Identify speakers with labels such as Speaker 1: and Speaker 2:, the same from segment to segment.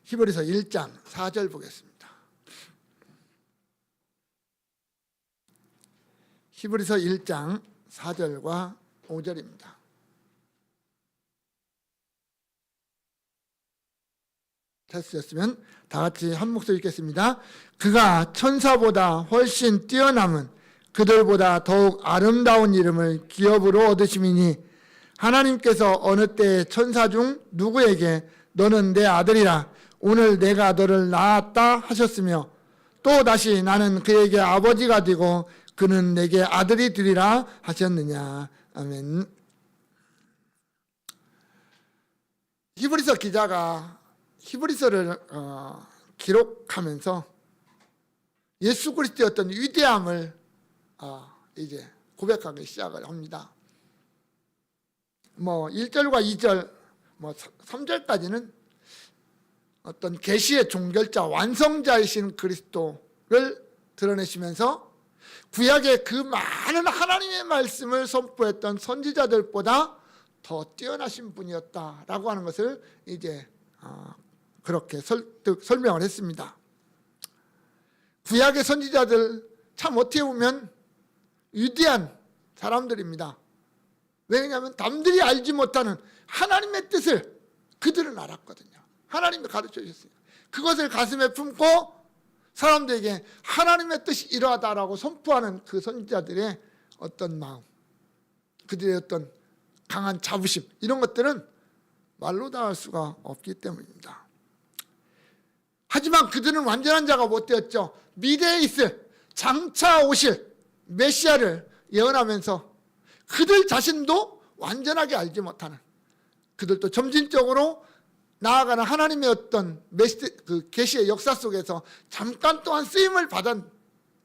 Speaker 1: 히브리서 1장 4절 보겠습니다. 히브리서 1장 4절과 5절입니다. 됐으셨으면 다 같이 한 목소리 읽겠습니다. 그가 천사보다 훨씬 뛰어남은 그들보다 더욱 아름다운 이름을 기업으로 얻으심이니 하나님께서 어느 때 천사 중 누구에게 너는 내 아들이라 오늘 내가 너를 낳았다 하셨으며 또 다시 나는 그에게 아버지가 되고 그는 내게 아들이 되리라 하셨느냐. 아멘. 히브리서 기자가 히브리서를 기록하면서 예수 그리스도의 어떤 위대함을 이제 고백하기 시작을 합니다. 1절과 2절, 3절까지는 어떤 계시의 종결자, 완성자이신 그리스도를 드러내시면서 구약의 그 많은 하나님의 말씀을 선포했던 선지자들보다 더 뛰어나신 분이었다라고 하는 것을 이제 그렇게 설명을 했습니다. 구약의 선지자들 참 어떻게 보면 위대한 사람들입니다. 왜냐하면 남들이 알지 못하는 하나님의 뜻을 그들은 알았거든요. 하나님이 가르쳐 주셨어요. 그것을 가슴에 품고 사람들에게 하나님의 뜻이 이러하다라고 선포하는 그 선지자들의 어떤 마음, 그들의 어떤 강한 자부심, 이런 것들은 말로 다 할 수가 없기 때문입니다. 하지만 그들은 완전한 자가 못 되었죠. 미래에 있을 장차 오실 메시아를 예언하면서 그들 자신도 완전하게 알지 못하는, 그들도 점진적으로 나아가는 하나님의 어떤 그 계시의 역사 속에서 잠깐 동안 쓰임을 받은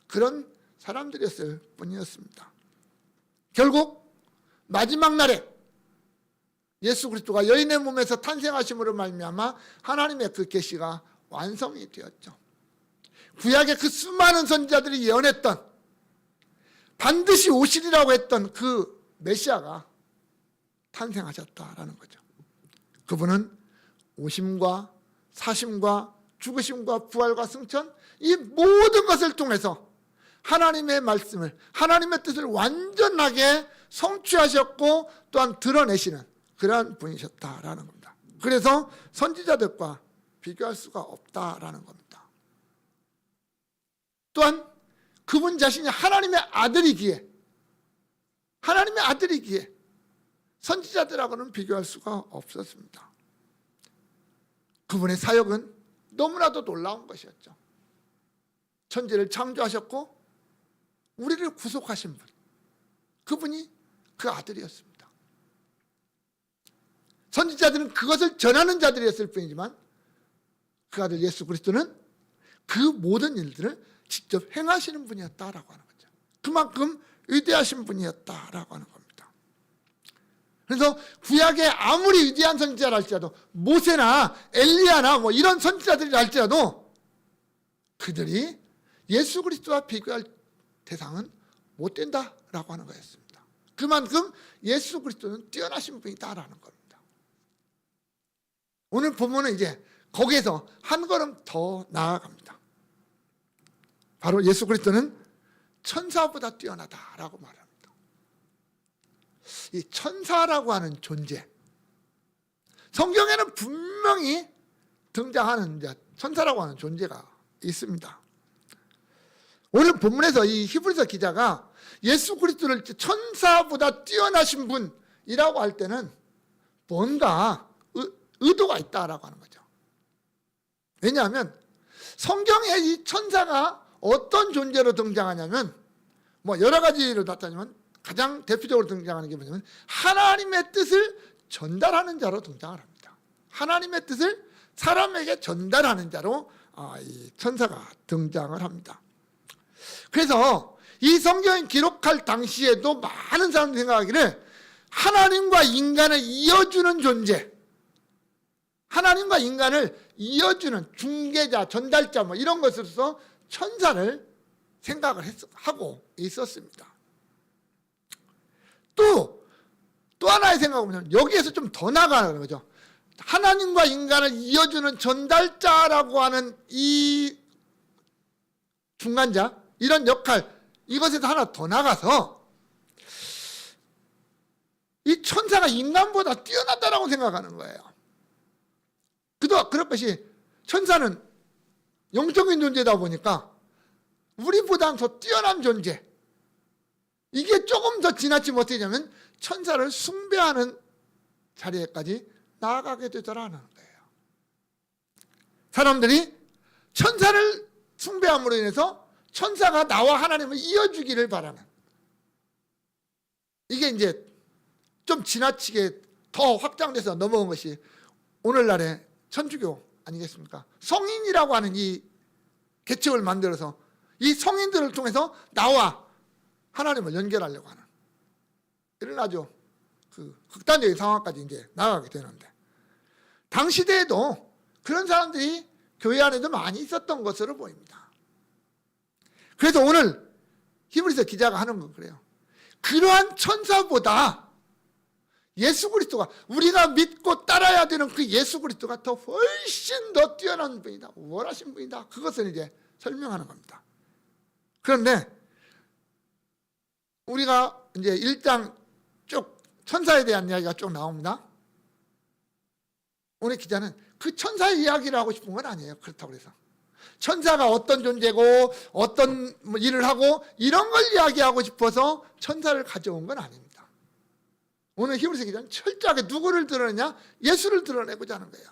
Speaker 1: 그런 사람들이었을 뿐이었습니다. 결국 마지막 날에 예수 그리스도가 여인의 몸에서 탄생하심으로 말미암아 하나님의 그 계시가 완성이 되었죠. 구약의 그 수많은 선지자들이 예언했던, 반드시 오시리라고 했던 그 메시아가 탄생하셨다라는 거죠. 그분은 오심과 사심과 죽으심과 부활과 승천, 이 모든 것을 통해서 하나님의 말씀을, 하나님의 뜻을 완전하게 성취하셨고 또한 드러내시는 그러한 분이셨다라는 겁니다. 그래서 선지자들과 비교할 수가 없다라는 겁니다. 또한 그분 자신이 하나님의 아들이기에 선지자들하고는 비교할 수가 없었습니다. 그분의 사역은 너무나도 놀라운 것이었죠. 천지를 창조하셨고 우리를 구속하신 분, 그분이 그 아들이었습니다. 선지자들은 그것을 전하는 자들이었을 뿐이지만 그 아들 예수 그리스도는 그 모든 일들을 직접 행하시는 분이었다라고 하는 거죠. 그만큼 위대하신 분이었다라고 하는 겁니다. 그래서 구약의 아무리 위대한 선지자라 할지라도, 모세나 엘리야나 이런 선지자들이라 할지라도 그들이 예수 그리스도와 비교할 대상은 못 된다라고 하는 거였습니다. 그만큼 예수 그리스도는 뛰어나신 분이다라는 겁니다. 오늘 본문은 이제 거기에서 한 걸음 더 나아갑니다. 바로 예수 그리스도는 천사보다 뛰어나다라고 말합니다. 이 천사라고 하는 존재, 성경에는 분명히 등장하는 천사라고 하는 존재가 있습니다. 오늘 본문에서 이 히브리서 기자가 예수 그리스도를 천사보다 뛰어나신 분이라고 할 때는 뭔가 의도가 있다라고 하는 거죠. 왜냐하면 성경에 이 천사가 어떤 존재로 등장하냐면 여러 가지로 나타나지만 가장 대표적으로 등장하는 게 뭐냐면 하나님의 뜻을 전달하는 자로 등장을 합니다. 하나님의 뜻을 사람에게 전달하는 자로 이 천사가 등장을 합니다. 그래서 이 성경을 기록할 당시에도 많은 사람들이 생각하기를 하나님과 인간을 이어주는 존재, 하나님과 인간을 이어주는 중개자, 전달자 이런 것으로서 천사를 생각을 하고 있었습니다. 또 하나의 생각은 뭐냐면 여기에서 좀 더 나아가는 거죠. 하나님과 인간을 이어주는 전달자라고 하는 이 중간자, 이런 역할, 이것에서 하나 더 나가서 이 천사가 인간보다 뛰어나다라고 생각하는 거예요. 그럴 것이 천사는 영적인 존재다 보니까 우리보다 더 뛰어난 존재, 이게 조금 더 지나치 못하냐면 천사를 숭배하는 자리에까지 나아가게 되더라는 거예요. 사람들이 천사를 숭배함으로 인해서 천사가 나와 하나님을 이어주기를 바라는, 이게 이제 좀 지나치게 더 확장돼서 넘어온 것이 오늘날의 천주교 아니겠습니까? 성인이라고 하는 이 개척을 만들어서 이 성인들을 통해서 나와 하나님을 연결하려고 하는 이런 아주 극단적인 상황까지 이제 나가게 되는데, 당시대에도 그런 사람들이 교회 안에도 많이 있었던 것으로 보입니다. 그래서 오늘 히브리서 기자가 하는 건 그래요. 그러한 천사보다 예수 그리스도가, 우리가 믿고 따라야 되는 그 예수 그리스도가 더 훨씬 더 뛰어난 분이다, 원하신 분이다, 그것을 이제 설명하는 겁니다. 그런데 우리가 이제 1장 쭉 천사에 대한 이야기가 쭉 나옵니다. 오늘 기자는 그 천사의 이야기를 하고 싶은 건 아니에요. 그렇다고 해서 천사가 어떤 존재고 어떤 일을 하고 이런 걸 이야기하고 싶어서 천사를 가져온 건 아닙니다. 오늘 히브리서 기자는 철저하게 누구를 드러내냐? 예수를 드러내고자 하는 거예요.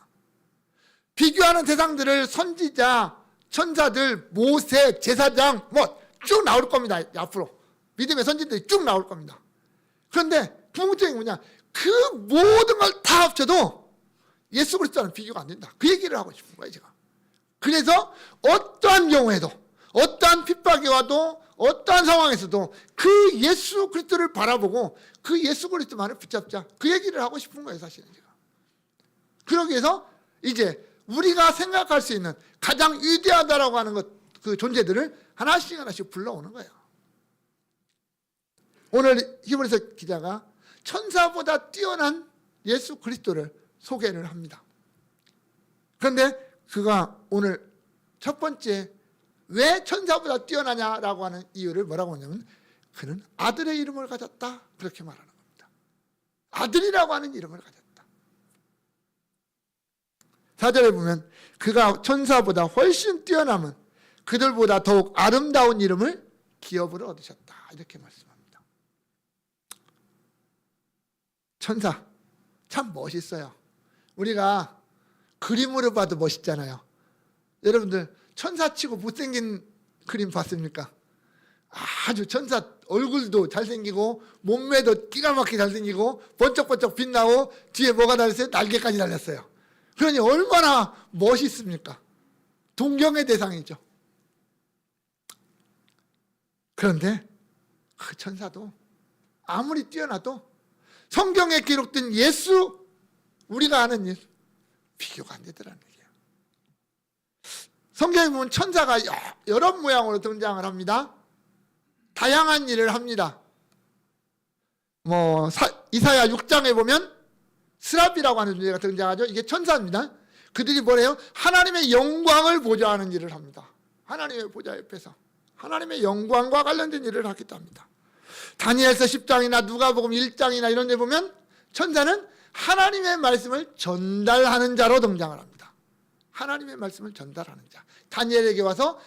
Speaker 1: 비교하는 대상들을 선지자, 천사들, 모세, 제사장 뭐 쭉 나올 겁니다. 앞으로 믿음의 선지들이 쭉 나올 겁니다. 그런데 궁극적인 뭐냐? 그 모든 걸 다 합쳐도 예수 그리스도와는 비교가 안 된다. 그 얘기를 하고 싶은 거예요, 제가. 그래서 어떠한 경우에도, 어떠한 핍박이 와도, 어떠한 상황에서도 그 예수 그리스도를 바라보고 그 예수 그리스도만을 붙잡자, 그 얘기를 하고 싶은 거예요, 사실은 제가. 그러기 위해서 이제 우리가 생각할 수 있는 가장 위대하다라고 하는 것, 그 존재들을 하나씩 하나씩 불러오는 거예요. 오늘 히브리서 기자가 천사보다 뛰어난 예수 그리스도를 소개를 합니다. 그런데 그가 오늘 첫 번째 왜 천사보다 뛰어나냐라고 하는 이유를 뭐라고 하냐면 그는 아들의 이름을 가졌다, 그렇게 말하는 겁니다. 아들이라고 하는 이름을 가졌다. 4절에 보면 그가 천사보다 훨씬 뛰어남은 그들보다 더욱 아름다운 이름을 기업으로 얻으셨다, 이렇게 말씀합니다. 천사 참 멋있어요. 우리가 그림으로 봐도 멋있잖아요. 여러분들 천사치고 못생긴 그림 봤습니까? 아주 천사 얼굴도 잘생기고 몸매도 기가 막히게 잘생기고 번쩍번쩍 빛나고 뒤에 뭐가 달렸어요? 날개까지 달렸어요. 그러니 얼마나 멋있습니까? 동경의 대상이죠. 그런데 그 천사도 아무리 뛰어나도 성경에 기록된 예수, 우리가 아는 예수, 비교가 안 되더라는 얘기예요. 성경에 보면 천사가 여러 모양으로 등장을 합니다. 다양한 일을 합니다. 이사야 6장에 보면 스랍이라고 하는 존재가 등장하죠. 이게 천사입니다. 그들이 뭐래요? 하나님의 영광을 보좌하는 일을 합니다. 하나님의 보좌 옆에서 하나님의 영광과 관련된 일을 하기도 합니다. 다니엘서 10장이나 누가복음 1장이나 이런 데 보면 천사는 하나님의 말씀을 전달하는 자로 등장을 합니다. 하나님의 말씀을 전달하는 자. 다니엘에게 와서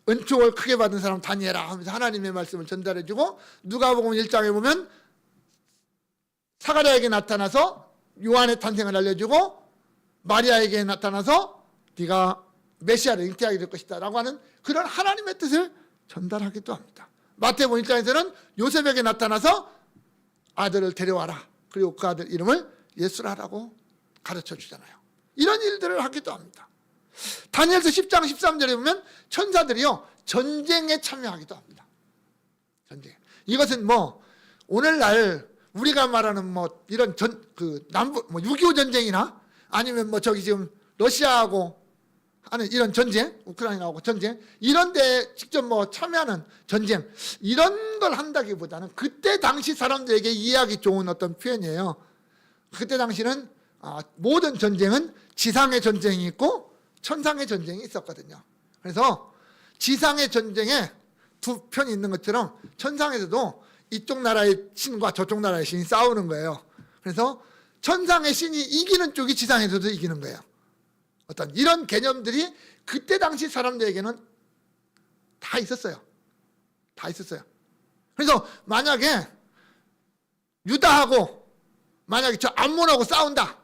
Speaker 1: 은총을 크게 받은 사람 다니엘아 하면서 하나님의 말씀을 전달해주고, 누가복음 1장에 보면 사가랴에게 나타나서 요한의 탄생을 알려주고, 마리아에게 나타나서 네가 메시아를 잉태하게 될 것이다 라고 하는 그런 하나님의 뜻을 전달하기도 합니다. 마태복음 1장에서는 요셉에게 나타나서 아들을 데려와라, 그리고 그 아들 이름을 예수라라고 가르쳐 주잖아요. 이런 일들을 하기도 합니다. 다니엘서 10장 13절에 보면 천사들이요 전쟁에 참여하기도 합니다. 전쟁. 이것은 오늘날 우리가 말하는 이런 남북 6.25 전쟁이나 아니면 저기 지금 러시아하고 하는 이런 전쟁, 우크라이나하고 전쟁, 이런 데 직접 참여하는 전쟁, 이런 걸 한다기보다는 그때 당시 사람들에게 이해하기 좋은 어떤 표현이에요. 그때 당시는 모든 전쟁은 지상의 전쟁이 있고 천상의 전쟁이 있었거든요. 그래서 지상의 전쟁에 두 편이 있는 것처럼 천상에서도 이쪽 나라의 신과 저쪽 나라의 신이 싸우는 거예요. 그래서 천상의 신이 이기는 쪽이 지상에서도 이기는 거예요. 어떤 이런 개념들이 그때 당시 사람들에게는 다 있었어요. 다 있었어요. 그래서 만약에 유다하고 만약에 저 암몬하고 싸운다.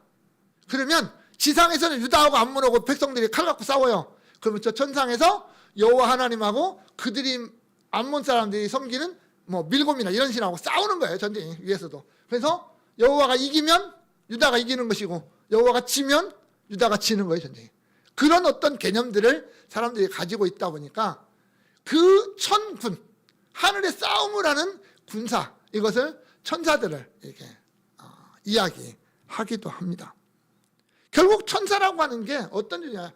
Speaker 1: 그러면 지상에서는 유다하고 암몬하고 백성들이 칼 갖고 싸워요. 그러면 저 천상에서 여호와 하나님하고 그들이 암몬 사람들이 섬기는 뭐 밀곰이나 이런 신하고 싸우는 거예요. 전쟁이 위에서도. 그래서 여호와가 이기면 유다가 이기는 것이고 여호와가 지면 유다가 지는 거예요. 전쟁이. 그런 어떤 개념들을 사람들이 가지고 있다 보니까 그 천군, 하늘의 싸움을 하는 군사, 이것을 천사들을 이렇게 이야기하기도 합니다. 결국 천사라고 하는 게 어떤 일이냐?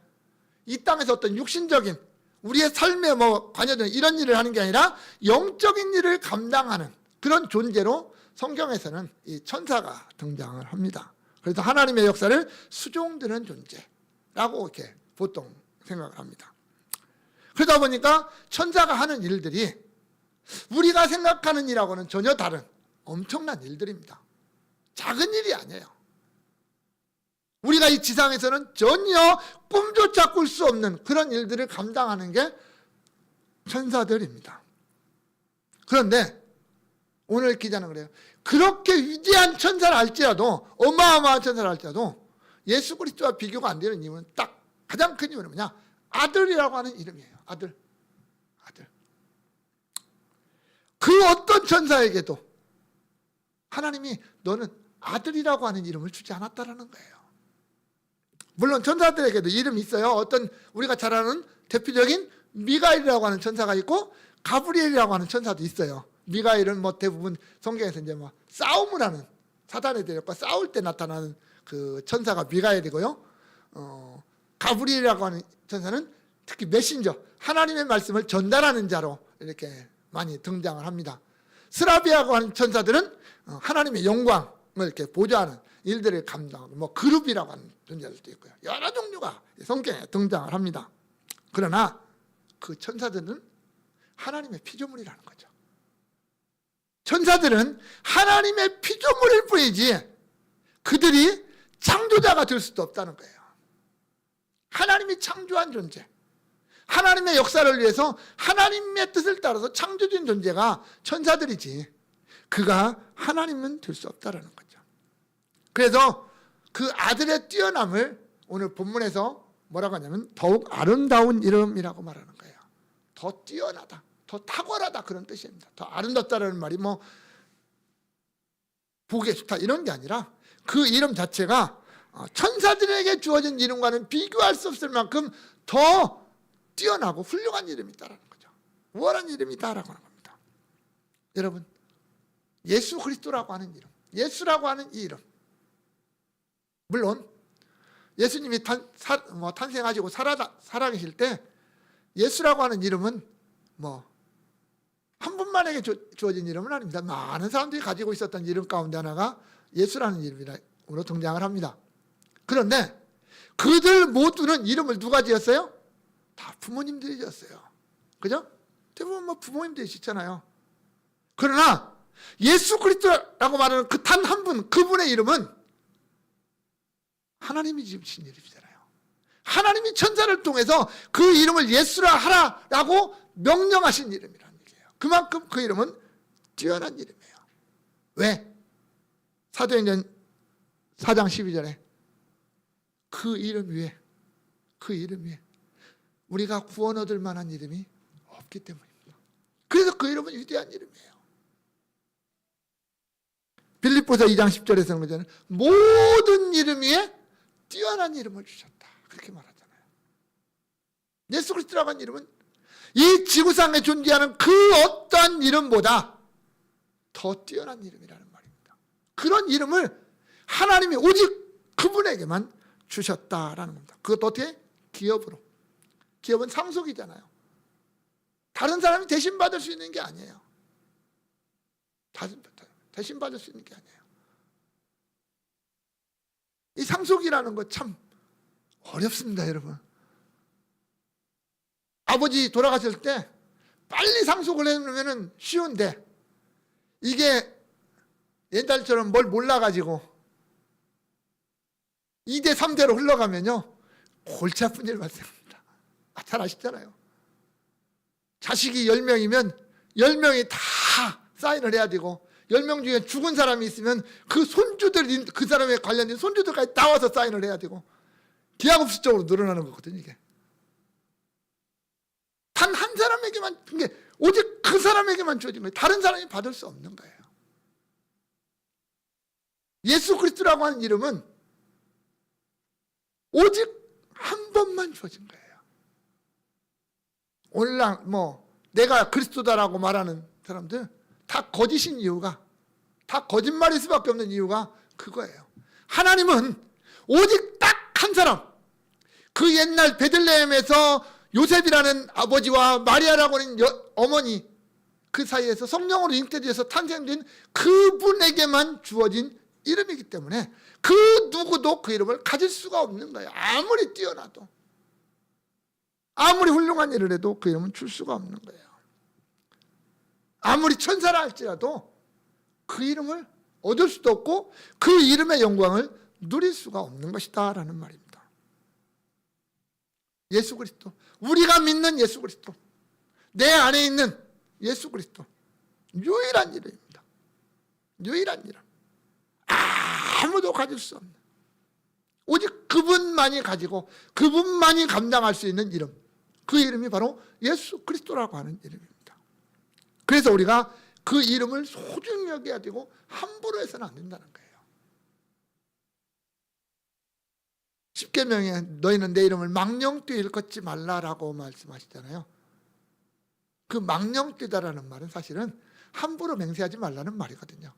Speaker 1: 이 땅에서 어떤 육신적인 우리의 삶에 뭐 관여되는 이런 일을 하는 게 아니라 영적인 일을 감당하는 그런 존재로 성경에서는 이 천사가 등장을 합니다. 그래서 하나님의 역사를 수종드는 존재라고 이렇게 보통 생각을 합니다. 그러다 보니까 천사가 하는 일들이 우리가 생각하는 일하고는 전혀 다른 엄청난 일들입니다. 작은 일이 아니에요. 우리가 이 지상에서는 전혀 꿈조차 꿀 수 없는 그런 일들을 감당하는 게 천사들입니다. 그런데 오늘 기자는 그래요. 그렇게 위대한 천사를 할지라도, 어마어마한 천사를 할지라도 예수 그리스도와 비교가 안 되는 이유는 딱 가장 큰 이유는 뭐냐? 아들이라고 하는 이름이에요. 아들. 그 어떤 천사에게도 하나님이 너는 아들이라고 하는 이름을 주지 않았다라는 거예요. 물론 천사들에게도 이름이 있어요. 어떤 우리가 잘 아는 대표적인 미가엘이라고 하는 천사가 있고 가브리엘이라고 하는 천사도 있어요. 미가엘은 뭐 대부분 성경에서 이제 뭐 싸움을 하는 사단의 대적과 싸울 때 나타나는 그 천사가 미가엘이고요. 가브리엘이라고 하는 천사는 특히 메신저, 하나님의 말씀을 전달하는 자로 이렇게 많이 등장을 합니다. 스라비아고 하는 천사들은 하나님의 영광을 이렇게 보좌하는 일들을 감당하고 뭐 그룹이라고 하는 존재들도 있고요. 여러 종류가 성경에 등장을 합니다. 그러나 그 천사들은 하나님의 피조물이라는 거죠. 천사들은 하나님의 피조물일 뿐이지 그들이 창조자가 될 수도 없다는 거예요. 하나님이 창조한 존재, 하나님의 역사를 위해서 하나님의 뜻을 따라서 창조된 존재가 천사들이지 그가 하나님은 될 수 없다는 거죠. 그래서 그 아들의 뛰어남을 오늘 본문에서 뭐라고 하냐면 더욱 아름다운 이름이라고 말하는 거예요. 더 뛰어나다, 더 탁월하다 그런 뜻입니다. 더 아름답다라는 말이 뭐 보기에 좋다 이런 게 아니라 그 이름 자체가 천사들에게 주어진 이름과는 비교할 수 없을 만큼 더 뛰어나고 훌륭한 이름이다라는 거죠. 우월한 이름이다라고 하는 겁니다. 여러분, 예수 그리스도라고 하는 이름, 예수라고 하는 이 이름, 물론 예수님이 탄생하시고 살아계실 때 예수라고 하는 이름은 뭐 한 분만에게 주어진 이름은 아닙니다. 많은 사람들이 가지고 있었던 이름 가운데 하나가 예수라는 이름으로 등장을 합니다. 그런데 그들 모두는 이름을 누가 지었어요? 다 부모님들이 지었어요. 그죠? 대부분 뭐 부모님들이 짓잖아요. 그러나 예수 그리스도라고 말하는 그 단 한 분, 그분의 이름은 하나님이 지으신 이름이잖아요. 하나님이 천사를 통해서 그 이름을 예수라 하라라고 명령하신 이름이라는 얘기예요. 그만큼 그 이름은 뛰어난 이름이에요. 왜? 사도행전 4장 12절에 그 이름 위에 우리가 구원 얻을 만한 이름이 없기 때문입니다. 그래서 그 이름은 위대한 이름이에요. 빌립보서 2장 10절에서 그러잖아요. 모든 이름 위에 뛰어난 이름을 주셨다. 그렇게 말하잖아요. 예수 그리스도라고 하는 이름은 이 지구상에 존재하는 그 어떠한 이름보다 더 뛰어난 이름이라는 말입니다. 그런 이름을 하나님이 오직 그분에게만 주셨다라는 겁니다. 그것도 어떻게? 기업으로. 기업은 상속이잖아요. 다른 사람이 대신 받을 수 있는 게 아니에요. 대신 받을 수 있는 게 아니에요. 이 상속이라는 거 참 어렵습니다, 여러분. 아버지 돌아가실 때 빨리 상속을 해놓으면 쉬운데, 이게 옛날처럼 뭘 몰라가지고 2대 3대로 흘러가면요 골치 아픈 일 발생합니다. 잘 아시잖아요. 자식이 10명이면 10명이 다 사인을 해야 되고, 10명 중에 죽은 사람이 있으면 그 손주들, 그 사람에 관련된 손주들까지 나와서 사인을 해야 되고, 기하급수적으로 늘어나는 거거든요. 이게 단 한 사람에게만, 이게 오직 그 사람에게만 주어진 거예요. 다른 사람이 받을 수 없는 거예요. 예수 그리스도라고 하는 이름은 오직 한 번만 주어진 거예요. 오늘날 내가 그리스도다라고 말하는 사람들 다 거짓인 이유가, 다 거짓말일 수밖에 없는 이유가 그거예요. 하나님은 오직 딱 한 사람, 그 옛날 베들레헴에서 요셉이라는 아버지와 마리아라고 하는 어머니, 그 사이에서 성령으로 잉태되어서 탄생된 그분에게만 주어진 이름이기 때문에 그 누구도 그 이름을 가질 수가 없는 거예요. 아무리 뛰어나도, 아무리 훌륭한 일을 해도 그 이름은 줄 수가 없는 거예요. 아무리 천사라 할지라도 그 이름을 얻을 수도 없고 그 이름의 영광을 누릴 수가 없는 것이다 라는 말입니다. 예수 그리스도, 우리가 믿는 예수 그리스도, 내 안에 있는 예수 그리스도, 유일한 이름입니다. 유일한 이름, 아무도 가질 수 없는, 오직 그분만이 가지고 그분만이 감당할 수 있는 이름, 그 이름이 바로 예수 그리스도라고 하는 이름입니다. 그래서 우리가 그 이름을 소중히 여겨야 되고 함부로 해서는 안 된다는 거예요. 십계명에 너희는 내 이름을 망령되이 일컫지 말라라고 말씀하시잖아요. 그 망령되다라는 말은 사실은 함부로 맹세하지 말라는 말이거든요.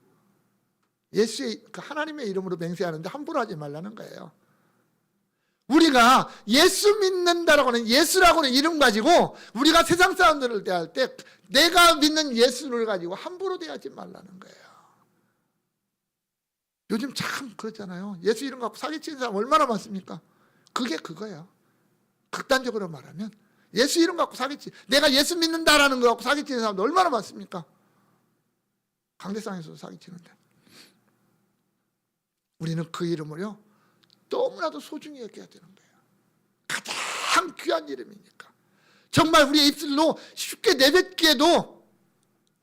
Speaker 1: 예수의, 그 하나님의 이름으로 맹세하는데 함부로 하지 말라는 거예요. 우리가 예수 믿는다라고 하는, 예수라고 하는 이름 가지고 우리가 세상 사람들을 대할 때 내가 믿는 예수를 가지고 함부로 대하지 말라는 거예요. 요즘 참 그렇잖아요. 예수 이름 갖고 사기치는 사람 얼마나 많습니까? 그게 그거예요. 극단적으로 말하면 예수 이름 갖고 내가 예수 믿는다라는 거 갖고 사기치는 사람도 얼마나 많습니까? 강대상에서도 사기치는데. 우리는 그 이름을요 너무나도 소중히 여겨야 되는 거예요. 가장 귀한 이름이니까. 정말 우리의 입술로 쉽게 내뱉기에도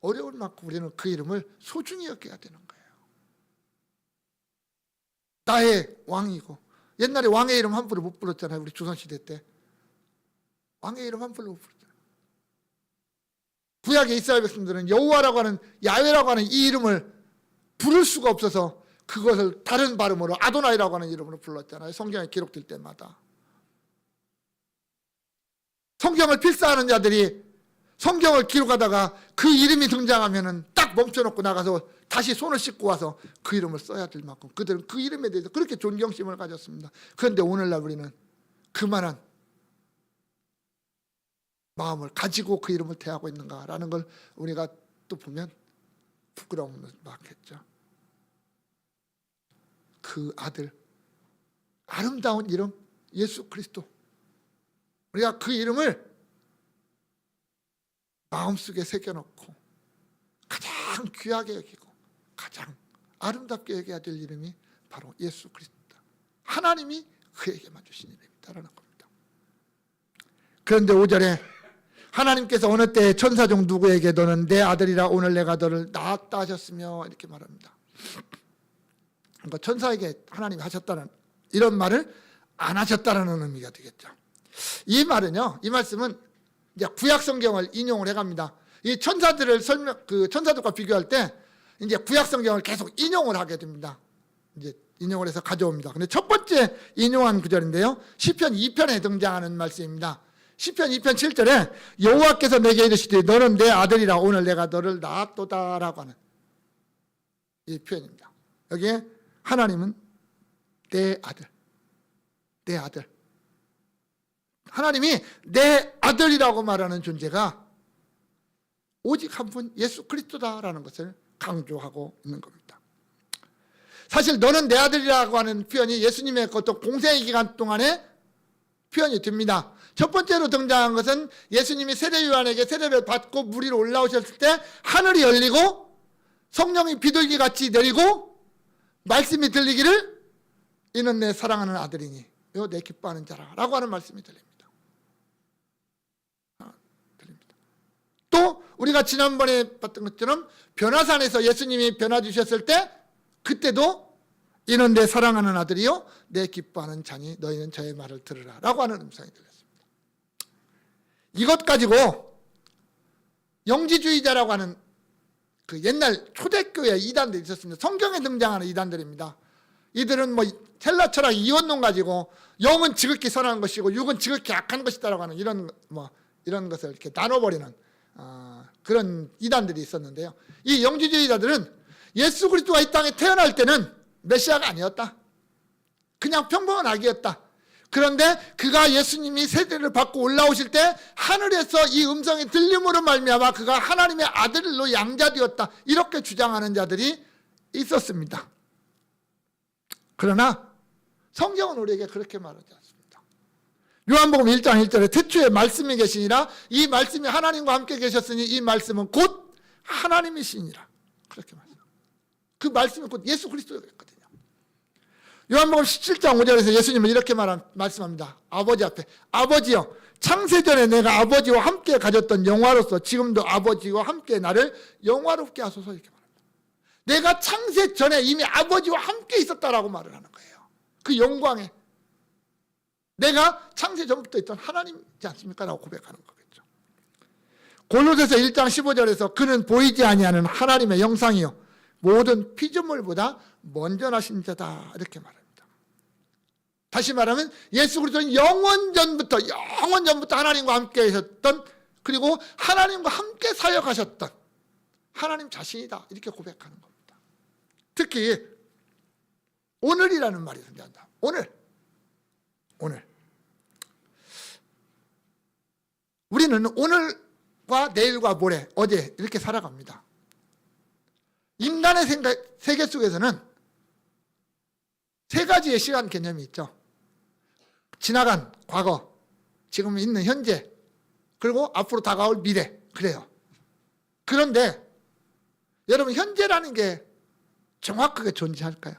Speaker 1: 어려울 만큼 우리는 그 이름을 소중히 여겨야 되는 거예요. 나의 왕이고, 옛날에 왕의 이름 함부로 못 불렀잖아요. 우리 조선시대 때 왕의 이름 함부로 못 불렀잖아요. 구약의 이스라엘 백성들은 여호와라고 하는, 야훼라고 하는 이 이름을 부를 수가 없어서 그것을 다른 발음으로 아도나이라고 하는 이름으로 불렀잖아요. 성경에 기록될 때마다. 성경을 필사하는 자들이 성경을 기록하다가 그 이름이 등장하면은 딱 멈춰놓고 나가서 다시 손을 씻고 와서 그 이름을 써야 될 만큼 그들은 그 이름에 대해서 그렇게 존경심을 가졌습니다. 그런데 오늘날 우리는 그만한 마음을 가지고 그 이름을 대하고 있는가라는 걸 우리가 또 보면 부끄러움을 막했죠. 그 아들, 아름다운 이름 예수 그리스도, 우리가 그 이름을 마음속에 새겨놓고 가장 귀하게 여기고 가장 아름답게 여겨야 될 이름이 바로 예수 그리스도다. 하나님이 그에게만 주신 이름이다라는 겁니다. 그런데 5절에 하나님께서 어느 때에 천사 중 누구에게 너는 내 아들이라 오늘 내가 너를 낳았다 하셨으며 이렇게 말합니다. 그러니까 천사에게 하나님이 하셨다는, 이런 말을 안 하셨다는 의미가 되겠죠. 이 말은요, 이 말씀은 이제 구약 성경을 인용을 해갑니다. 이 천사들을 그 천사들과 비교할 때 이제 구약 성경을 계속 인용을 하게 됩니다. 이제 인용을 해서 가져옵니다. 근데 첫 번째 인용한 구절인데요, 시편 2편에 등장하는 말씀입니다. 시편 2편 7절에 여호와께서 내게 이르시되 너는 내 아들이라 오늘 내가 너를 낳았도다라고 하는 이 표현입니다. 여기에 하나님은 내 아들, 내 아들, 하나님이 내 아들이라고 말하는 존재가 오직 한 분 예수 그리스도다라는 것을 강조하고 있는 겁니다. 사실 너는 내 아들이라고 하는 표현이 예수님의 어떤 공생의 기간 동안에 표현이 됩니다. 첫 번째로 등장한 것은 예수님이 세례 요한에게 세례를 받고 물 위로 올라오셨을 때 하늘이 열리고 성령이 비둘기 같이 내리고 말씀이 들리기를 이는 내 사랑하는 아들이니 요 내 기뻐하는 자라 라고 하는 말씀이 들립니다. 또 우리가 지난번에 봤던 것처럼 변화산에서 예수님이 변화 주셨을 때 그때도 이는 내 사랑하는 아들이요 내 기뻐하는 자니 너희는 저의 말을 들으라 라고 하는 음성이 들렸습니다. 이것 가지고 영지주의자라고 하는 그 옛날 초대교회 이단들이 있었습니다. 성경에 등장하는 이단들입니다. 이들은 뭐 헬라 철학 이원론 가지고 영은 지극히 선한 것이고 육은 지극히 악한 것이다라고 하는 이런 것을 이렇게 나눠버리는 그런 이단들이 있었는데요. 이 영지주의자들은 예수 그리스도가 이 땅에 태어날 때는 메시아가 아니었다. 그냥 평범한 아기였다. 그런데 그가 예수님이 세례를 받고 올라오실 때 하늘에서 이 음성이 들림으로 말미암아 그가 하나님의 아들로 양자되었다. 이렇게 주장하는 자들이 있었습니다. 그러나 성경은 우리에게 그렇게 말하지 않습니다. 요한복음 1장 1절에 태초에 말씀이 계시니라 이 말씀이 하나님과 함께 계셨으니 이 말씀은 곧 하나님이시니라. 그렇게 말합니다. 그 말씀이 곧 예수 그리스도였거든요. 요한복음 17장 5절에서 예수님은 이렇게 말씀합니다. 아버지 앞에 아버지여 창세전에 내가 아버지와 함께 가졌던 영화로서 지금도 아버지와 함께 나를 영화롭게 하소서 이렇게 말합니다. 내가 창세전에 이미 아버지와 함께 있었다라고 말을 하는 거예요. 그 영광에 내가 창세전부터 있던 하나님이지 않습니까? 라고 고백하는 거겠죠. 골로새서 1장 15절에서 그는 보이지 아니하는 하나님의 형상이요 모든 피조물보다 먼저 나신 자다 이렇게 말합니다. 다시 말하면 예수 그리스도는 영원 전부터 하나님과 함께 계셨던 그리고 하나님과 함께 사역하셨던 하나님 자신이다 이렇게 고백하는 겁니다. 특히 오늘이라는 말이 등장한다. 오늘 우리는 오늘과 내일과 모레 어제 이렇게 살아갑니다. 인간의 세계 속에서는 세 가지의 시간 개념이 있죠. 지나간 과거, 지금 있는 현재, 그리고 앞으로 다가올 미래. 그래요. 그런데 여러분 현재라는 게 정확하게 존재할까요?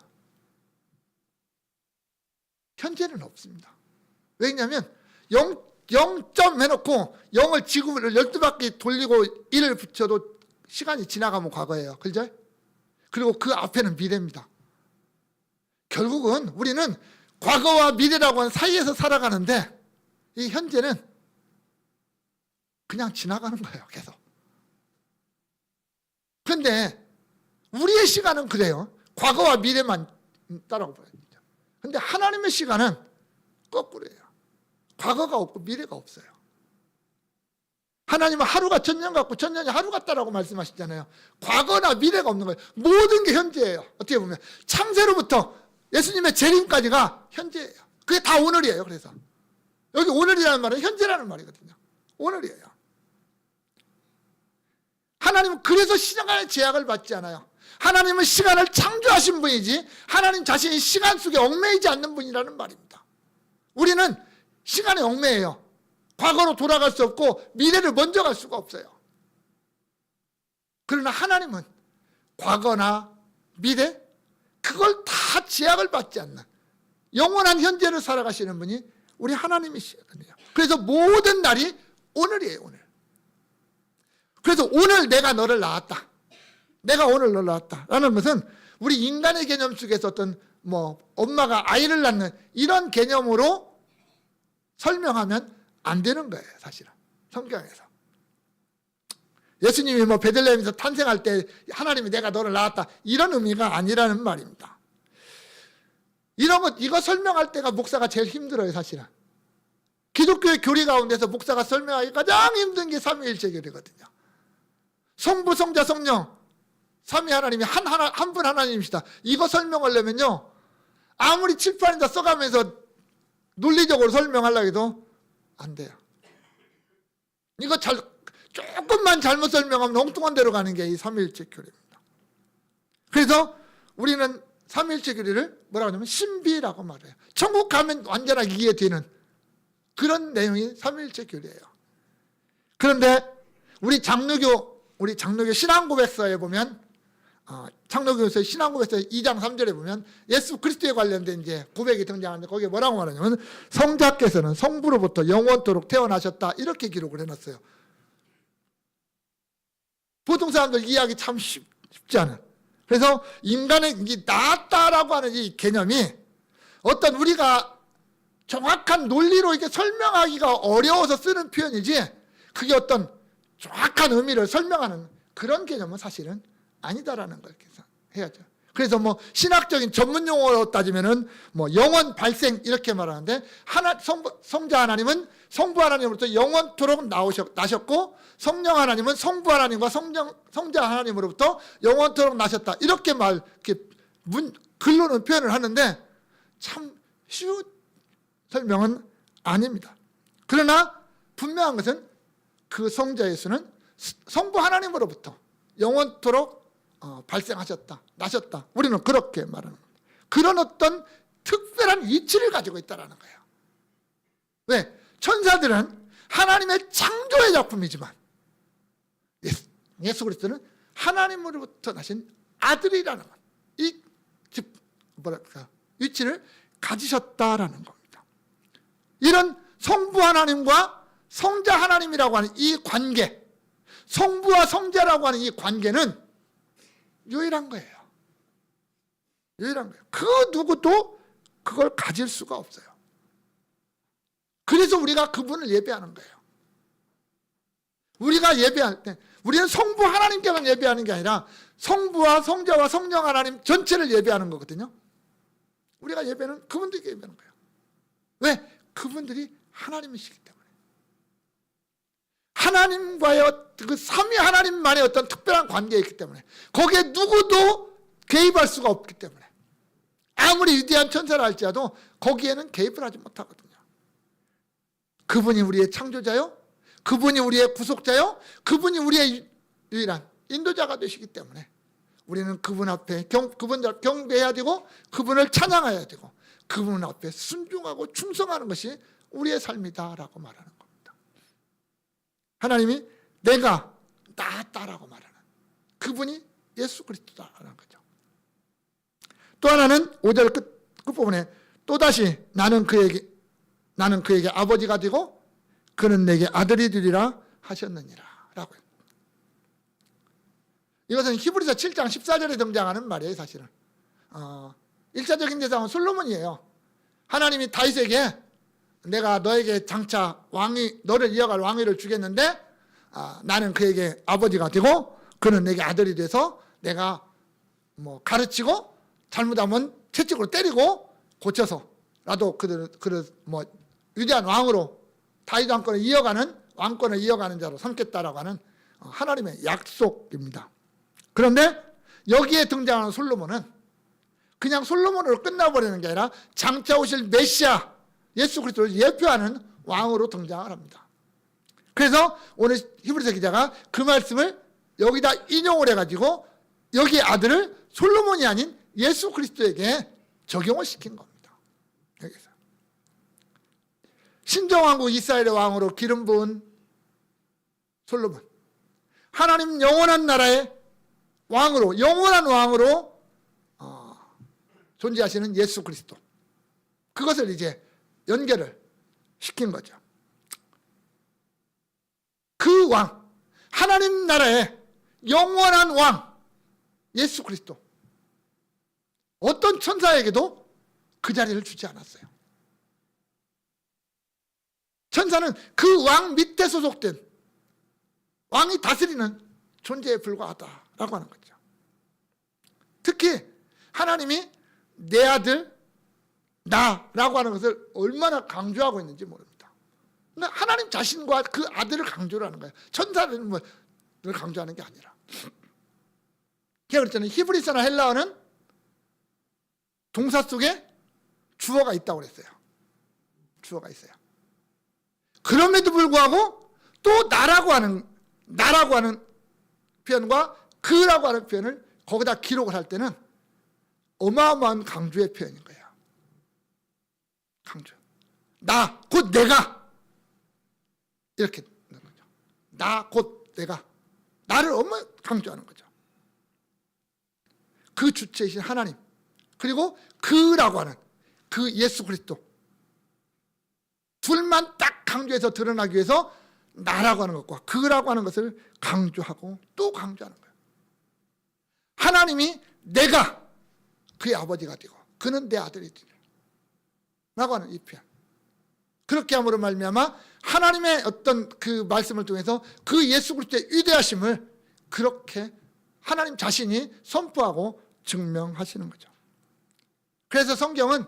Speaker 1: 현재는 없습니다. 왜냐하면 0점 해놓고 0을 지구를 12바퀴 돌리고 1을 붙여도 시간이 지나가면 과거예요. 그죠? 그리고 그 앞에는 미래입니다. 결국은 우리는 과거와 미래라고 하는 사이에서 살아가는데 이 현재는 그냥 지나가는 거예요. 계속. 그런데 우리의 시간은 그래요. 과거와 미래만 따라가버려요. 그런데 하나님의 시간은 거꾸로예요. 과거가 없고 미래가 없어요. 하나님은 하루가 천년 같고 천년이 하루 같다라고 말씀하시잖아요. 과거나 미래가 없는 거예요. 모든 게 현재예요. 어떻게 보면 창세로부터 예수님의 재림까지가 현재예요. 그게 다 오늘이에요. 그래서 여기 오늘이라는 말은 현재라는 말이거든요. 오늘이에요. 하나님은 그래서 시간의 제약을 받지 않아요. 하나님은 시간을 창조하신 분이지 하나님 자신이 시간 속에 얽매이지 않는 분이라는 말입니다. 우리는 시간에 얽매여요. 과거로 돌아갈 수 없고 미래를 먼저 갈 수가 없어요. 그러나 하나님은 과거나 미래 그걸 다 제약을 받지 않는 영원한 현재를 살아가시는 분이 우리 하나님이시거든요. 그래서 모든 날이 오늘이에요. 오늘. 그래서 오늘 내가 너를 낳았다. 내가 오늘 너를 낳았다 라는 것은 우리 인간의 개념 속에서 어떤 엄마가 아이를 낳는 이런 개념으로 설명하면 안 되는 거예요. 사실은 성경에서 예수님이 베들레헴에서 탄생할 때 하나님이 내가 너를 낳았다 이런 의미가 아니라는 말입니다. 이거 설명할 때가 목사가 제일 힘들어요. 사실은 기독교의 교리 가운데서 목사가 설명하기 가장 힘든 게 삼위일체 교리거든요. 성부, 성자, 성령 삼위 하나님이 한 분 하나님이시다. 이거 설명하려면요 아무리 칠판에다 써가면서 논리적으로 설명하려고 해도 안 돼요. 이거 조금만 잘못 설명하면 엉뚱한 데로 가는 게 이 삼위일체 교리입니다. 그래서 우리는 삼위일체 교리를 뭐라고 하냐면 신비라고 말해요. 천국 가면 완전하게 이해되는 그런 내용이 삼위일체 교리예요. 그런데 우리 장로교 신앙고백서에 보면 창로교에서 신앙고백서 2장 3절에 보면 예수 그리스도에 관련된 이제 고백이 등장하는데 거기에 뭐라고 말하냐면 성자께서는 성부로부터 영원토록 태어나셨다 이렇게 기록을 해놨어요. 보통 사람들 이해하기 참 쉽지 않아요. 그래서 인간의 나았다라고 하는 이 개념이 어떤 우리가 정확한 논리로 이렇게 설명하기가 어려워서 쓰는 표현이지 그게 어떤 정확한 의미를 설명하는 그런 개념은 사실은 아니다라는 걸 해야죠. 그래서 뭐 신학적인 전문 용어로 따지면은 뭐 영원 발생 이렇게 말하는데 성자 하나님은 성부 하나님으로부터 영원토록 나셨고 성령 하나님은 성부 하나님과 성자 하나님으로부터 영원토록 나셨다 이렇게 글로는 표현을 하는데 참 쉬운 설명은 아닙니다. 그러나 분명한 것은 그 성자 예수는 성부 하나님으로부터 영원토록 발생하셨다, 나셨다. 우리는 그렇게 말하는 겁니다. 그런 어떤 특별한 위치를 가지고 있다는 거예요. 왜? 천사들은 하나님의 창조의 작품이지만 예수 그리스도는 하나님으로부터 나신 아들이라는 것, 이 위치를 가지셨다라는 겁니다. 이런 성부 하나님과 성자 하나님이라고 하는 이 관계, 성부와 성자라고 하는 이 관계는 유일한 거예요. 유일한 거예요. 그 누구도 그걸 가질 수가 없어요. 그래서 우리가 그분을 예배하는 거예요. 우리가 예배할 때 우리는 성부 하나님께만 예배하는 게 아니라 성부와 성자와 성령 하나님 전체를 예배하는 거거든요. 우리가 예배는 그분들께 예배하는 거예요. 왜? 그분들이 하나님이시기 때문에. 하나님과의 그 삼위 하나님만의 어떤 특별한 관계가 있기 때문에 거기에 누구도 개입할 수가 없기 때문에 아무리 위대한 천사라 할지라도 거기에는 개입을 하지 못하거든요. 그분이 우리의 창조자요, 그분이 우리의 구속자요, 그분이 우리의 유일한 인도자가 되시기 때문에 우리는 그분 앞에 그분을 경배해야 되고 그분을 찬양해야 되고 그분 앞에 순종하고 충성하는 것이 우리의 삶이다라고 말하는 겁니다. 하나님이 내가 나았다라고 말하는 그분이 예수 그리스도다라는 거죠. 또 하나는 5절 끝부분에 또다시 나는 그에게 아버지가 되고 그는 내게 아들이 되리라 하셨느니라 라고 해요. 이것은 히브리서 7장 14절에 등장하는 말이에요. 사실은 1차적인 대상은 솔로몬이에요. 하나님이 다윗에게 내가 너에게 장차 너를 이어갈 왕위를 주겠는데 나는 그에게 아버지가 되고 그는 내게 아들이 돼서 내가 뭐 가르치고 잘못하면 채찍으로 때리고 고쳐서라도 그를 뭐 위대한 왕으로 다윗 왕권을 이어가는 자로 삼겠다라고 하는 하나님의 약속입니다. 그런데 여기에 등장하는 솔로몬은 그냥 솔로몬으로 끝나버리는 게 아니라 장차 오실 메시아 예수 그리스도를 예표하는 왕으로 등장을 합니다. 그래서 오늘 히브리서 기자가 그 말씀을 여기다 인용을 해가지고 여기 아들을 솔로몬이 아닌 예수 그리스도에게 적용을 시킨 겁니다. 여기서 신정왕국 이스라엘의 왕으로 기름 부은 솔로몬, 하나님 영원한 나라의 왕으로, 영원한 왕으로 존재하시는 예수 그리스도, 그것을 이제 연결을 시킨 거죠. 그 왕, 하나님 나라의 영원한 왕 예수 그리스도, 어떤 천사에게도 그 자리를 주지 않았어요. 천사는 그 왕 밑에 소속된 왕이 다스리는 존재에 불과하다라고 하는 거죠. 특히 하나님이 내 아들 나라고 하는 것을 얼마나 강조하고 있는지 모릅니다. 그러니까 하나님 자신과 그 아들을 강조를 하는 거예요. 천사는 뭐 강조하는 게 아니라. 그랬잖아요. 히브리서나 헬라어는 동사 속에 주어가 있다고 그랬어요. 주어가 있어요. 그럼에도 불구하고 또 나라고 하는 표현과 그라고 하는 표현을 거기다 기록을 할 때는 어마어마한 강조의 표현인 거예요. 강조. 나, 곧 내가. 이렇게 있는 거죠. 나, 곧 내가. 나를 엄청 강조하는 거죠. 그 주체이신 하나님, 그리고 그라고 하는 그 예수 그리스도, 둘만 딱 강조해서 드러나기 위해서 나라고 하는 것과 그라고 하는 것을 강조하고 또 강조하는 거예요. 하나님이 내가 그의 아버지가 되고 그는 내 아들이 되리라 라고 하는 이 표현. 그렇게 함으로 말미암아 하나님의 어떤 그 말씀을 통해서 그 예수 그리스도의 위대하심을 그렇게 하나님 자신이 선포하고 증명하시는 거죠. 그래서 성경은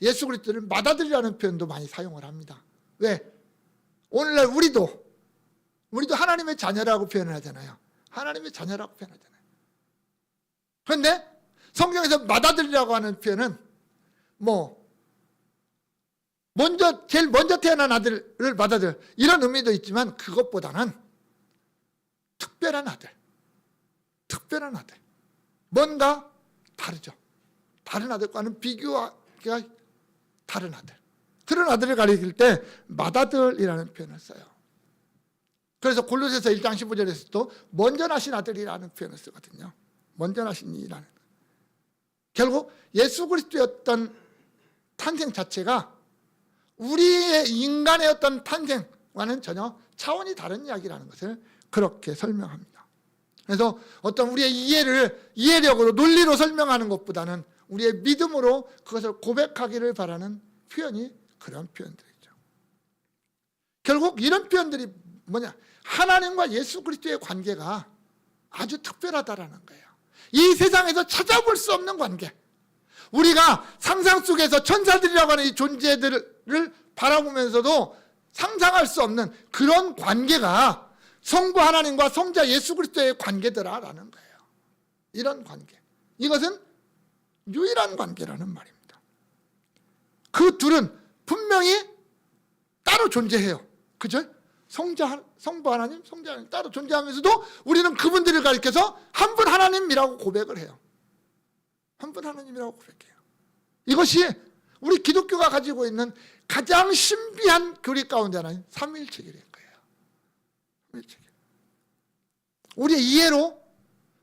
Speaker 1: 예수 그리스도를 맏아들이라는 표현도 많이 사용을 합니다. 왜? 오늘날 우리도 하나님의 자녀라고 표현을 하잖아요. 하나님의 자녀라고 표현하잖아요. 그런데 성경에서 맏아들이라고 하는 표현은 제일 먼저 태어난 아들을 맏아들, 이런 의미도 있지만 그것보다는 특별한 아들, 뭔가 다르죠. 다른 아들과는 비교하기가 다른 아들, 그런 아들을 가리킬 때 맏아들이라는 표현을 써요. 그래서 골로새서 1장 15절에서도 먼저 나신 아들이라는 표현을 쓰거든요. 먼저 나신 이라는. 결국 예수 그리스도의 어떤 탄생 자체가 우리의 인간의 어떤 탄생과는 전혀 차원이 다른 이야기라는 것을 그렇게 설명합니다. 그래서 어떤 우리의 이해력으로 논리로 설명하는 것보다는 우리의 믿음으로 그것을 고백하기를 바라는 표현이 그런 표현들이죠. 결국 이런 표현들이 뭐냐? 하나님과 예수 그리스도의 관계가 아주 특별하다라는 거예요. 이 세상에서 찾아볼 수 없는 관계. 우리가 상상 속에서 천사들이라고 하는 이 존재들을 바라보면서도 상상할 수 없는 그런 관계가 성부 하나님과 성자 예수 그리스도의 관계더라라는 거예요. 이런 관계. 이것은 유일한 관계라는 말입니다. 그 둘은 분명히 따로 존재해요. 그죠? 성부 하나님, 성자 하나님 따로 존재하면서도 우리는 그분들을 가리켜서 한 분 하나님이라고 고백을 해요. 한 분 하나님이라고 고백해요. 이것이 우리 기독교가 가지고 있는 가장 신비한 교리 가운데 하나인 삼위일체교리인 거예요. 삼위일체교리. 우리의 이해로,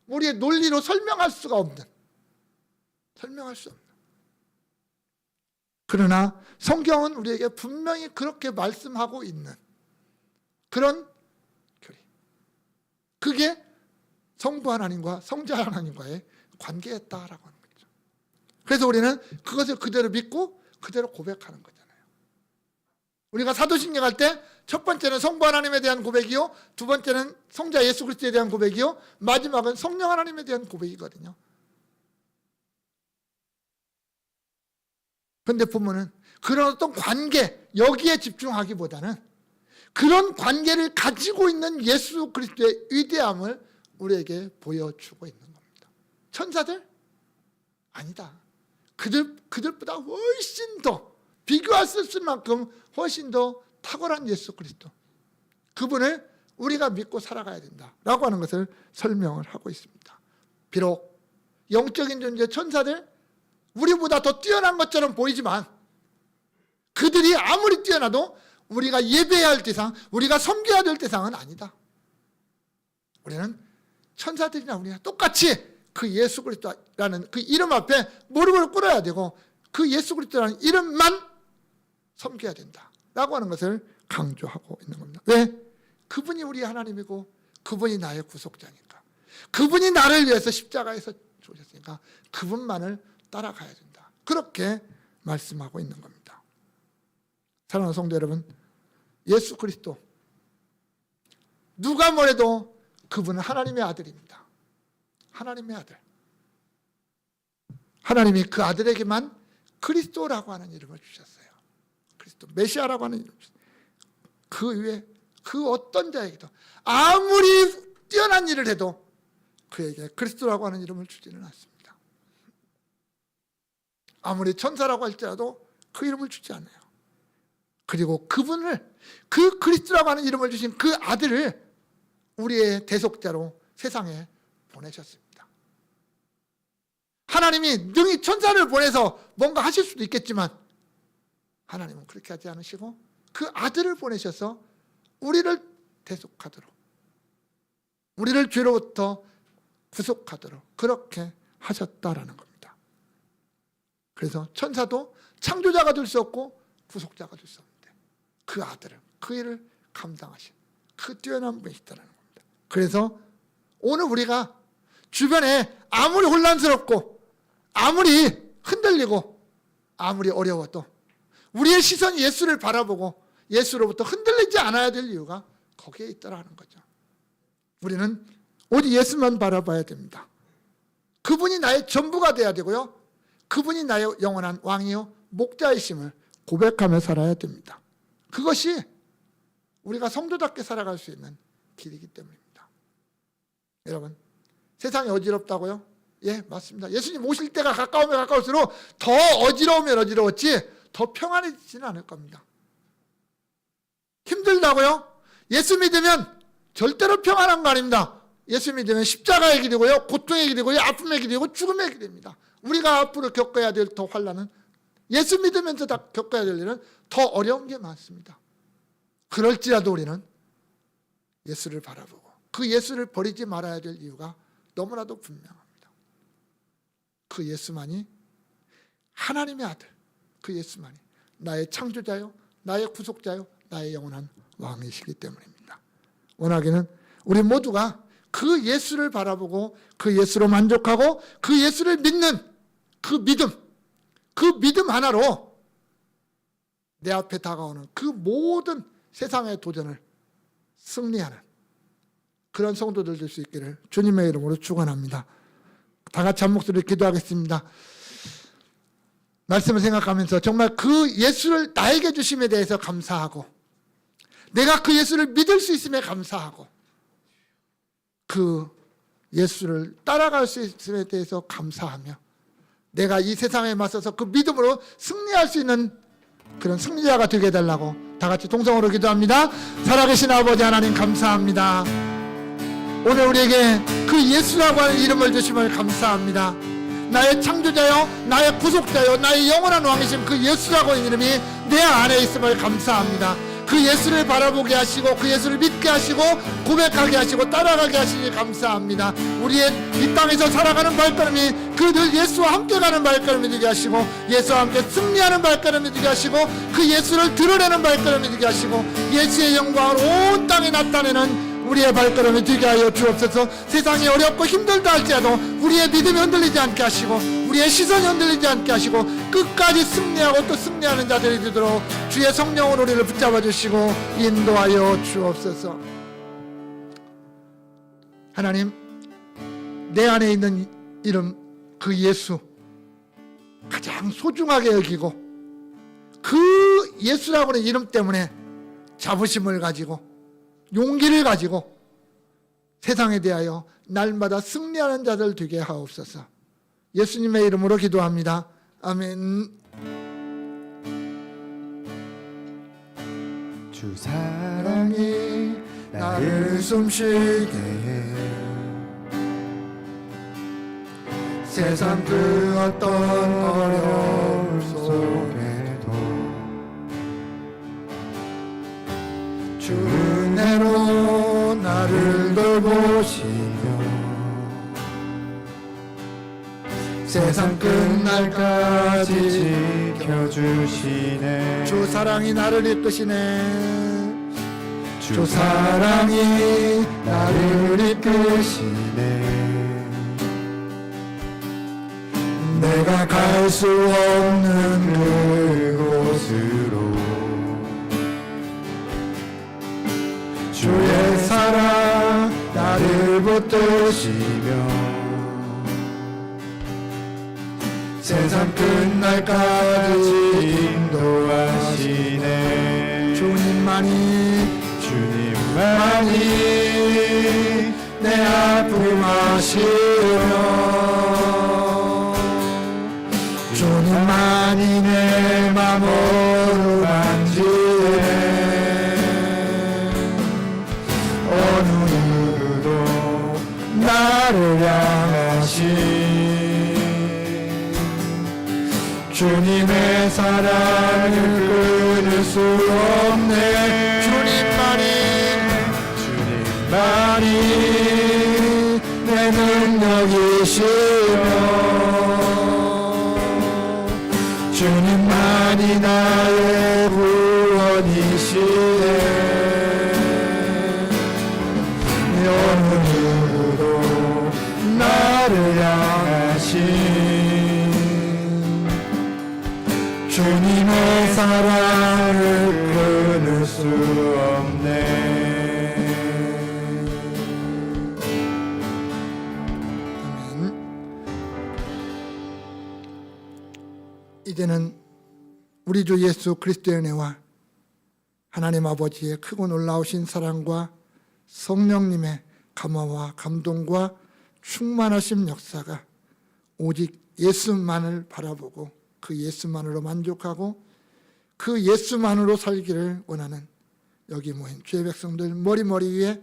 Speaker 1: 우리의 논리로 설명할 수 없는. 그러나 성경은 우리에게 분명히 그렇게 말씀하고 있는 그런 교리. 그게 성부 하나님과 성자 하나님과의 관계였다라고 하는 거죠. 그래서 우리는 그것을 그대로 믿고 그대로 고백하는 거잖아요. 우리가 사도신경 할 때 첫 번째는 성부 하나님에 대한 고백이요, 두 번째는 성자 예수 그리스도에 대한 고백이요, 마지막은 성령 하나님에 대한 고백이거든요. 그런데 보면은 그런 어떤 관계, 여기에 집중하기보다는 그런 관계를 가지고 있는 예수 그리스도의 위대함을 우리에게 보여주고 있는 겁니다. 천사들? 아니다. 그들보다 훨씬 더, 비교할 수 없을 만큼 훨씬 더 탁월한 예수 그리스도, 그분을 우리가 믿고 살아가야 된다라고 하는 것을 설명을 하고 있습니다. 비록 영적인 존재 천사들, 우리보다 더 뛰어난 것처럼 보이지만 그들이 아무리 뛰어나도 우리가 예배해야 할 대상, 우리가 섬겨야 될 대상은 아니다. 우리는 천사들이나 우리가 똑같이 그 예수 그리스도라는 그 이름 앞에 무릎을 꿇어야 되고 그 예수 그리스도라는 이름만 섬겨야 된다라고 하는 것을 강조하고 있는 겁니다. 왜? 그분이 우리 하나님이고 그분이 나의 구속자니까, 그분이 나를 위해서 십자가에서 죽으셨으니까 그분만을 따라가야 된다. 그렇게 말씀하고 있는 겁니다. 사랑하는 성도 여러분, 예수 그리스도 누가 뭐래도 그분은 하나님의 아들입니다. 하나님의 아들. 하나님이 그 아들에게만 그리스도라고 하는 이름을 주셨어요. 그리스도, 메시아라고 하는 이름을 주셨어요. 그 위에 그 어떤 자에게도 아무리 뛰어난 일을 해도 그에게 그리스도라고 하는 이름을 주지는 않습니다. 아무리 천사라고 할지라도 그 이름을 주지 않아요. 그리고 그분을, 그 그리스도라고 하는 이름을 주신 그 아들을 우리의 대속자로 세상에 보내셨습니다. 하나님이 능히 천사를 보내서 뭔가 하실 수도 있겠지만 하나님은 그렇게 하지 않으시고 그 아들을 보내셔서 우리를 대속하도록, 우리를 죄로부터 구속하도록 그렇게 하셨다라는 겁니다. 그래서 천사도 창조자가 될 수 없고 구속자가 될 수 없는데 그 아들을, 그 일을 감당하신 그 뛰어난 분이시다는 겁니다. 그래서 오늘 우리가 주변에 아무리 혼란스럽고 아무리 흔들리고 아무리 어려워도 우리의 시선이 예수를 바라보고 예수로부터 흔들리지 않아야 될 이유가 거기에 있더라는 거죠. 우리는 오직 예수만 바라봐야 됩니다. 그분이 나의 전부가 되어야 되고요, 그분이 나의 영원한 왕이요 목자이심을 고백하며 살아야 됩니다. 그것이 우리가 성도답게 살아갈 수 있는 길이기 때문입니다. 여러분, 세상이 어지럽다고요? 예, 맞습니다. 예수님 오실 때가 가까우면 가까울수록 더 어지러우면 어지러웠지 더 평안해지지는 않을 겁니다. 힘들다고요? 예수 믿으면 절대로 평안한 거 아닙니다. 예수 믿으면 십자가의 길이고요, 고통의 길이고요, 아픔의 길이고 죽음의 길입니다. 우리가 앞으로 겪어야 될 더 환난은, 예수 믿으면서 다 겪어야 될 일은 더 어려운 게 많습니다. 그럴지라도 우리는 예수를 바라보고 그 예수를 버리지 말아야 될 이유가 너무나도 분명합니다. 그 예수만이 하나님의 아들, 그 예수만이 나의 창조자요, 나의 구속자요, 나의 영원한 왕이시기 때문입니다. 원하기는 우리 모두가 그 예수를 바라보고 그 예수로 만족하고 그 예수를 믿는 그 믿음 하나로 내 앞에 다가오는 그 모든 세상의 도전을 승리하는 그런 성도들 될 수 있기를 주님의 이름으로 축원합니다. 다 같이 한 목소리로 기도하겠습니다. 말씀을 생각하면서 정말 그 예수를 나에게 주심에 대해서 감사하고, 내가 그 예수를 믿을 수 있음에 감사하고, 그 예수를 따라갈 수 있음에 대해서 감사하며, 내가 이 세상에 맞서서 그 믿음으로 승리할 수 있는 그런 승리자가 되게 해달라고 다 같이 동성으로 기도합니다. 살아계신 아버지 하나님, 감사합니다. 오늘 우리에게 그 예수라고 하는 이름을 주심을 감사합니다. 나의 창조자요, 나의 구속자요, 나의 영원한 왕이신 그 예수라고 하는 이름이 내 안에 있음을 감사합니다. 그 예수를 바라보게 하시고 그 예수를 믿게 하시고 고백하게 하시고 따라가게 하시니 감사합니다. 우리의 이 땅에서 살아가는 발걸음이 그 늘 예수와 함께 가는 발걸음이 되게 하시고, 예수와 함께 승리하는 발걸음이 되게 하시고, 그 예수를 드러내는 발걸음이 되게 하시고, 예수의 영광을 온 땅에 나타내는 우리의 발걸음이 되게 하여 주옵소서. 세상이 어렵고 힘들다 할지라도 우리의 믿음이 흔들리지 않게 하시고, 우리의 시선이 흔들리지 않게 하시고, 끝까지 승리하고 또 승리하는 자들이 되도록 주의 성령으로 우리를 붙잡아 주시고 인도하여 주옵소서. 하나님, 내 안에 있는 이름 그 예수 가장 소중하게 여기고, 그 예수라고 하는 이름 때문에 자부심을 가지고 용기를 가지고 세상에 대하여 날마다 승리하는 자들 되게 하옵소서. 예수님의 이름으로 기도합니다. 아멘.
Speaker 2: 주 사랑이 나를 숨쉬게 해. 세상 그 어떤 어려움 속에도 주 은혜로 나를 돌보시며 세상 끝날까지 지켜주시네.
Speaker 1: 주 사랑이 나를 이끄시네.
Speaker 2: 주 사랑이 나를 이끄시네. 내가 갈 수 없는 그곳으로 주의 사랑 나를 붙드시며 세상 끝날까지 인도하시네. 주님만이 내 아픔 아시며 주님만이 내 맘으로 만지네. 어느 누구도 나를 향하시 나를 끊을 수 없네. 주님만이 내 능력이시며 주님만이 나의 구원이시네. 어느 누구도 나를 향하신 주님의 사랑을 끊을 수 없네.
Speaker 1: 이제는 우리 주 예수 그리스도의 은혜와 하나님 아버지의 크고 놀라우신 사랑과 성령님의 감화와 감동과 충만하심 역사가 오직 예수만을 바라보고 그 예수만으로 만족하고 그 예수만으로 살기를 원하는 여기 모인 주의 백성들 머리머리 위에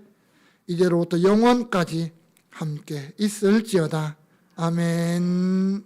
Speaker 1: 이제로부터 영원까지 함께 있을지어다. 아멘.